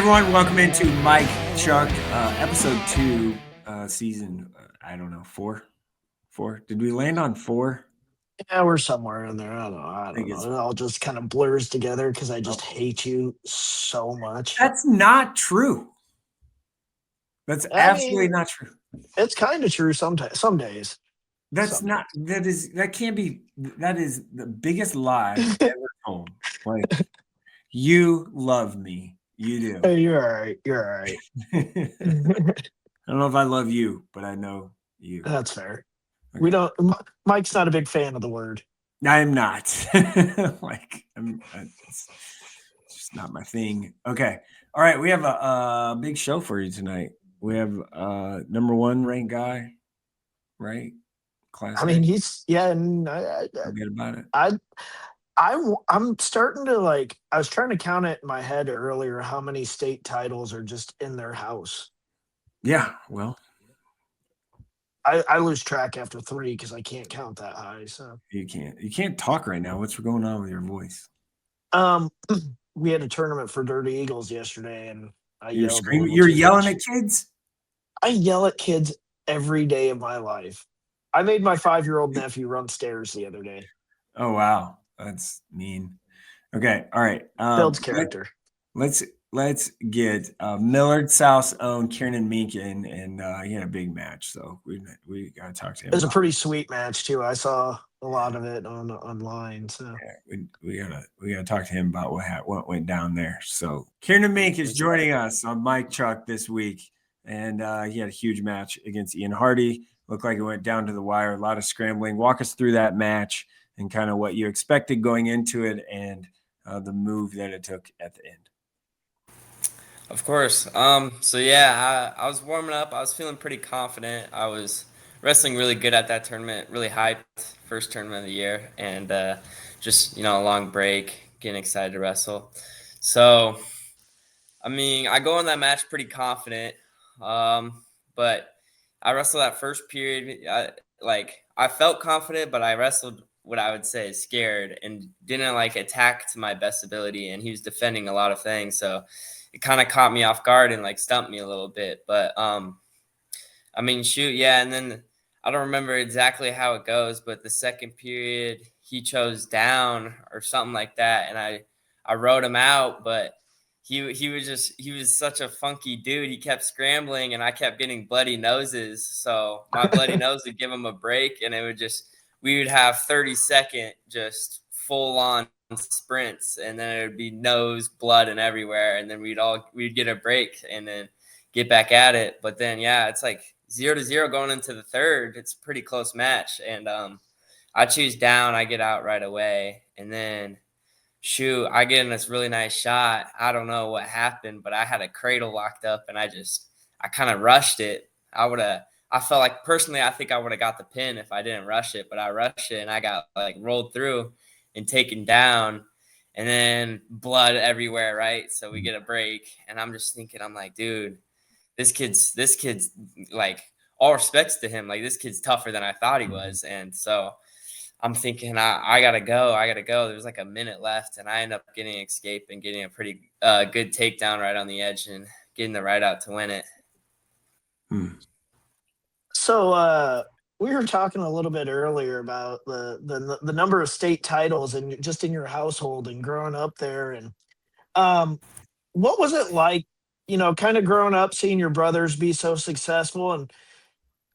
everyone. Welcome into Mike Chuck, episode 2, season, I don't know, 4? 4? Did we land on 4? Yeah, we're somewhere in there. I don't think know. it's- It all just kind of blurs together because I just Oh. hate you so much. That's not true. That's I absolutely mean, not true. it's kind of true sometimes. Some days. That is the biggest lie ever told. Like, you love me. You do. Hey, you're all right. You're all right. I don't know if I love you, but I know you. That's fair. Okay. We don't. Mike's not a big fan of the word. I'm not. It's just not my thing. Okay. All right. We have a big show for you tonight. We have number 1 ranked guy, right? Class I mean, A. he's and Forget about it. I'm starting to like. I was trying to count it in my head earlier how many state titles are just in their house. Yeah. Well, I lose track after 3 because I can't count that high. So you can't talk right now. What's going on with your voice? We had a tournament for Dirty Eagles yesterday, and I You're yelled a screaming. little You're too yelling much. at kids. I yell at kids every day of my life. I made my 5-year-old nephew run stairs the other day. Oh wow, that's mean. Okay. All right. Builds character. Let's get Millard South's own Kiernan Meink in, and he had a big match, so we got to talk to him. It was a pretty sweet match too. I saw a lot of it online. So yeah, we gotta talk to him about what went down there. So Kiernan Meink is joining us on Mike Chuck this week, and he had a huge match against Ian Hardy. Looked like it went down to the wire. A lot of scrambling. Walk us through that match and kind of what you expected going into it, and the move that it took at the end. Of course. So yeah, I was warming up. I was feeling pretty confident. I was wrestling really good at that tournament, really hyped, first tournament of the year, and just a long break, getting excited to wrestle. So, I mean, I go in that match pretty confident, but I wrestled that first period. I felt confident, but I wrestled what I would say is scared and didn't attack to my best ability. And he was defending a lot of things, so it kind of caught me off guard and stumped me a little bit. But I mean, shoot, yeah. And then I don't remember exactly how it goes, but the second period he chose down or something like that, and I rode him out, but he was such a funky dude. He kept scrambling, and I kept getting bloody noses. So my bloody nose would give him a break, and we would have 30-second just full on sprints, and then it would be nose, blood, and everywhere, and then we'd get a break and then get back at it. But then it's 0-0 going into the third. It's a pretty close match, and I choose down. I get out right away, and then shoot, I get in this really nice shot. I don't know what happened, but I had a cradle locked up, and I kind of rushed it. I felt like personally, I think I would have got the pin if I didn't rush it, but I rushed it and I got rolled through and taken down, and then blood everywhere. Right. So we get a break, and I'm just thinking, I'm like, dude, this kid's all respects to him. This kid's tougher than I thought he was. And so I'm thinking, I gotta go. There's a minute left, and I end up getting escape and getting a pretty good takedown right on the edge and getting the right out to win it. So we were talking a little bit earlier about the number of state titles and just in your household and growing up there. And what was it like, kind of growing up, seeing your brothers be so successful? And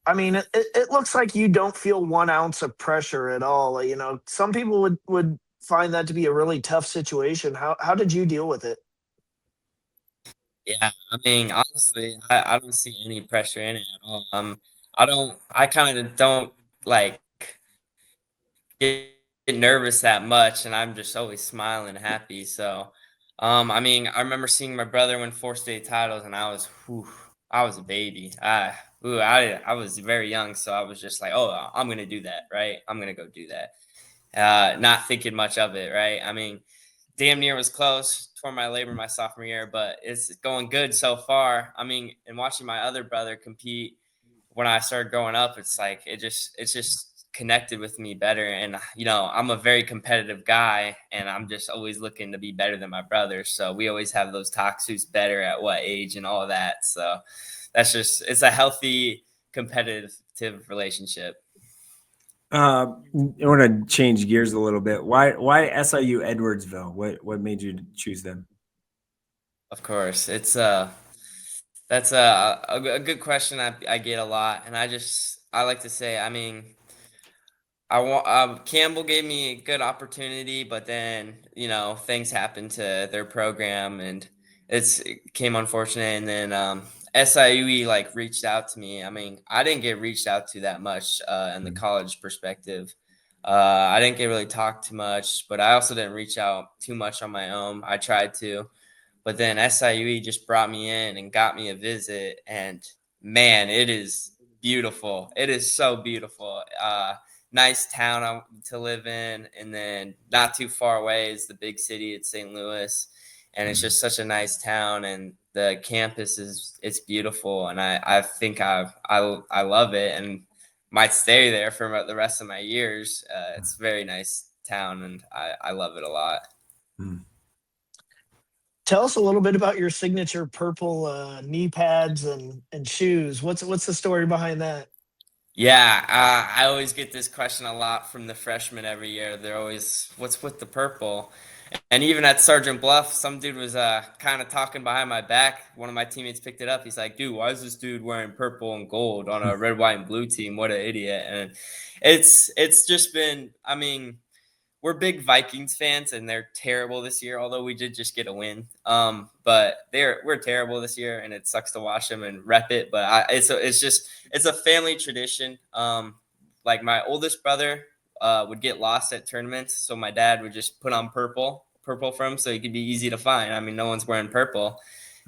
I mean, it looks like you don't feel 1 ounce of pressure at all. Some people would find that to be a really tough situation. How did you deal with it? Yeah, I mean, honestly, I don't see any pressure in it at all. I kind of don't get nervous that much, and I'm just always smiling, happy. So, I mean, I remember seeing my brother win 4 state titles, and I was a baby. I was very young, so I was just like, oh, I'm gonna do that, right? I'm gonna go do that. Not thinking much of it, right? I mean, damn near was close. Tore my labrum my sophomore year, but it's going good so far. I mean, and watching my other brother compete when I started growing up, it's just connected with me better. And, I'm a very competitive guy, and I'm just always looking to be better than my brother. So we always have those talks, who's better at what age and all that. So it's a healthy competitive relationship. I want to change gears a little bit. Why SIU Edwardsville? What made you choose them? Of course, that's a good question I get a lot, and I like to say, I mean, Campbell gave me a good opportunity, but then things happened to their program, and it came unfortunate. And then SIUE like reached out to me. I mean, I didn't get reached out to that much in the college perspective. I didn't get really talked too much, but I also didn't reach out too much on my own. I tried to, but then SIUE just brought me in and got me a visit, and man, it is beautiful. It is so beautiful. Nice town to live in, and then not too far away is the big city. It's St. Louis, and it's just such a nice town, and the campus it's beautiful, and I think I love it, and might stay there for the rest of my years. It's a very nice town, and I love it a lot. Tell us a little bit about your signature purple knee pads and shoes. What's the story behind that? Yeah, I always get this question a lot from the freshmen every year. They're always, "What's with the purple?" And even at Sergeant Bluff, some dude was kind of talking behind my back. One of my teammates picked it up. He's like, "Dude, why is this dude wearing purple and gold on a red, white, and blue team? What an idiot!" And it's just been, I mean, we're big Vikings fans, and they're terrible this year. Although we did just get a win, but we're terrible this year, and it sucks to watch them and rep it. But it's a family tradition. Like my oldest brother would get lost at tournaments, so my dad would just put on purple for him, so he could be easy to find. I mean, no one's wearing purple,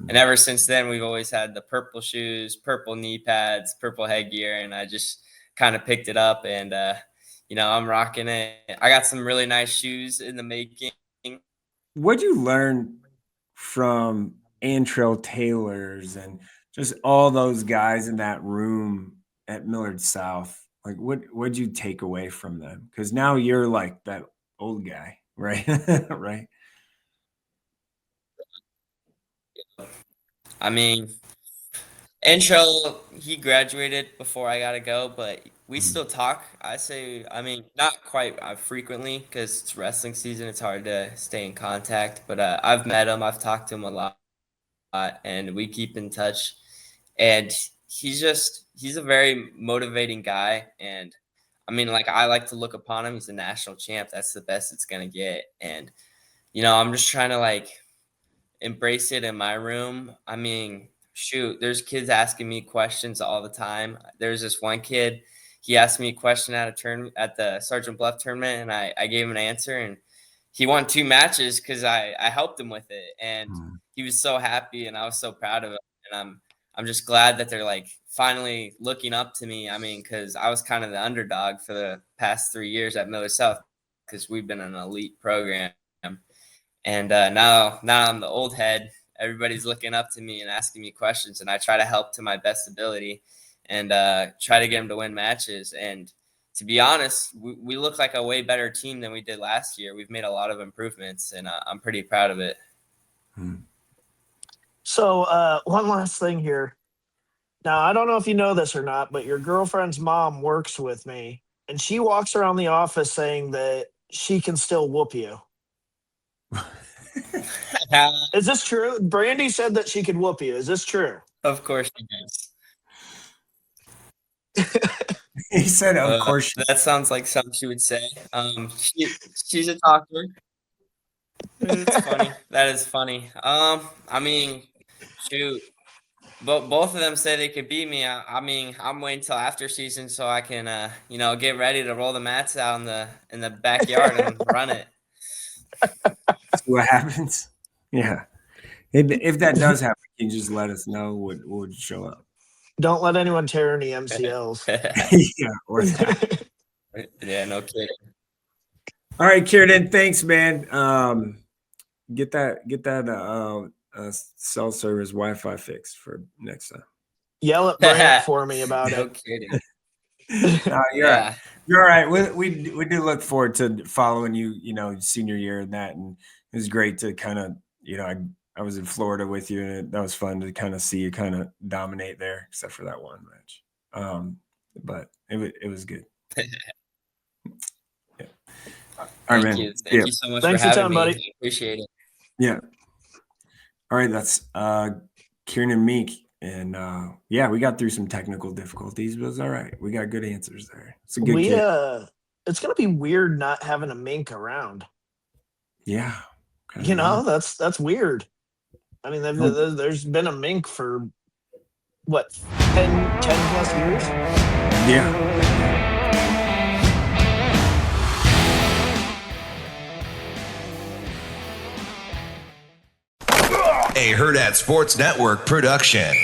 and ever since then, we've always had the purple shoes, purple knee pads, purple headgear, and I just kind of picked it up and. I'm rocking it. I got some really nice shoes in the making. What'd you learn from Antrell Taylors and just all those guys in that room at Millard South? Like, what'd you take away from them? Because now you're like that old guy, right? Right. I mean, Antrell, he graduated before I got to go, but we still talk. I mean, not quite frequently because it's wrestling season. It's hard to stay in contact, but I've met him. I've talked to him a lot, and we keep in touch. And he's a very motivating guy. And I mean, like, I like to look upon him. He's a national champ. That's the best it's going to get. And, I'm just trying to like embrace it in my room. I mean, shoot, there's kids asking me questions all the time. There's this one kid, he asked me a question at the Sergeant Bluff tournament, and I gave him an answer, and he won 2 matches because I helped him with it, and he was so happy, and I was so proud of him, and I'm just glad that they're like finally looking up to me. I mean, because I was kind of the underdog for the past 3 years at Millard South because we've been an elite program. And now I'm the old head. Everybody's looking up to me and asking me questions, and I try to help to my best ability and try to get them to win matches. And to be honest, we look like a way better team than we did last year. We've made a lot of improvements, and I'm pretty proud of it. So one last thing here. Now, I don't know if you know this or not, but your girlfriend's mom works with me, and she walks around the office saying that she can still whoop you. Is this true? Brandy said that she could whoop you. Is this true? Of course she does. He said, "Of course." That sounds like something she would say. She's a talker. It's funny. That is funny. I mean, shoot. But both of them said they could beat me. I mean, I'm waiting till after season so I can, get ready to roll the mats out in the backyard and run it. See what happens. Yeah. If that does happen, can you just let us know? Would show up. Don't let anyone tear any MCLs. Yeah, or that. Yeah, no kidding. All right, Kiernan, thanks, man. Get that cell service Wi-Fi fixed for next time. Yell at Brant for me about No it. kidding. Yeah. You're all right. We do look forward to following you, senior year and that. And it was great to kind of, I was in Florida with you, and that was fun to kind of see you kind of dominate there, except for that one match. But it was good. Yeah. All right, man. Thank you so much Thanks for having time, me. buddy. I appreciate it. Yeah. All right, that's Kiernan Meink. And we got through some technical difficulties, but it was all right. We got good answers there. It's a good kid. It's gonna be weird not having a Mink around. Yeah. That's weird. I mean, there's been a Mink for what, 10 plus years? Yeah. A Hurrdat Sports Network production.